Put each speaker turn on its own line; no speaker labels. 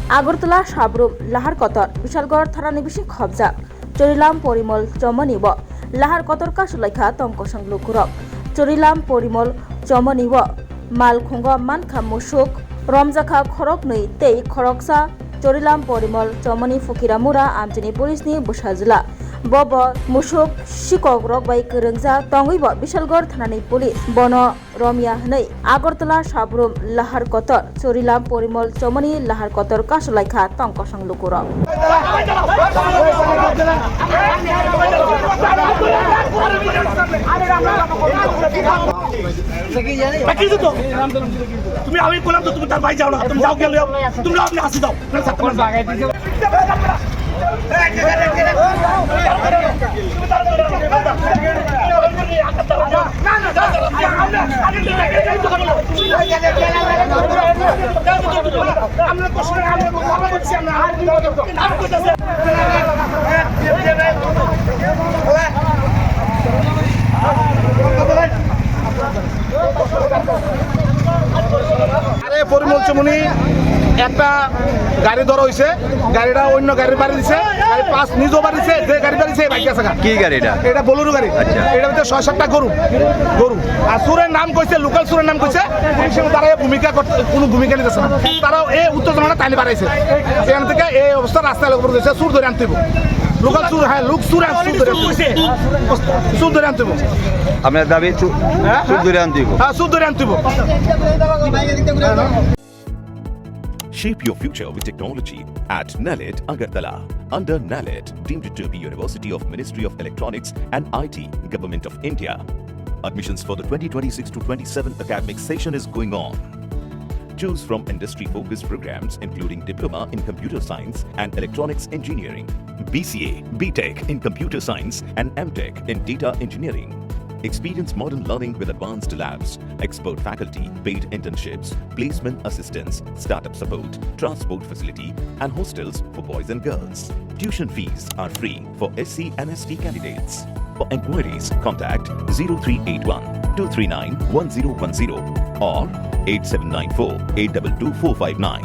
Agartala-Sabroom lahar kotor Bwsajwla tharani bisi khobjak chorilam porimol chomonibo lahar kotor Khailaikha tongkosang lukurok chorilam porimol chomonibo mal khungo mankha Musuk Romya khorok nui tei khoroksa chorilam porimol chomoni fukiramura amchini Policeni Bwsajwla Bobo Musuk Sikhokrog bai Kwrwngjak Tongwibo Bwsajwla thanani police bono Romya hnei Agartala-Sabroom lahar kotor chorilam porimol chomoni lahar kotor Khailaikha tongkosang lukurok
তুমি আমি বললাম তো তুমি তার ভাই যাও না তুমি যাও গেলে তোমরা আপনি হাসি দাও তোমার বাগায় দিছো পরিমল চমনি একটা গাড়ি ধরা হয়েছে গাড়িটা অন্য গাড়ির বাড়ি দিছে গাড়ি পাঁচ নিজও বাড়িছে যে গাড়ি বাড়িছে বাইক আছে
কি গাড়িটা
এটা বোলেরো গাড়ি
আচ্ছা
এটা ভিতরে 6-7টা গরু আর সুরের নাম কইছে লোকাল সুরের নাম কইছে পুলিশের দ্বারা কোনো ভূমিকা নিতেছে না তারাও এই উত্তেজনাটা টাইনে বাড়াইছে সেখান থেকে এই অবস্থা রাস্তায় লোক দিয়েছে সুর ধরে আনতে লোকাল সুর হ্যাঁ লোক সুর ধরে আনতে
আপনার দাবি সুর ধরে আনতে
হ্যাঁ সুর ধরে আনতে
Shape your future with technology at NALED Agartala. Under NALED, deemed to be University of Ministry of Electronics and IT, Government of India. Admissions for the 2026-27 academic session is going on. Choose from industry-focused programs including Diploma in Computer Science and Electronics Engineering, BCA, BTech in Computer Science and MTech in Data Engineering. Experience modern learning with advanced labs, expert faculty, paid internships, placement assistance, startup support, transport facility, and hostels for boys and girls. Tuition fees are free for SC and ST candidates. For enquiries, contact 0381 239 1010 or 8794 822459.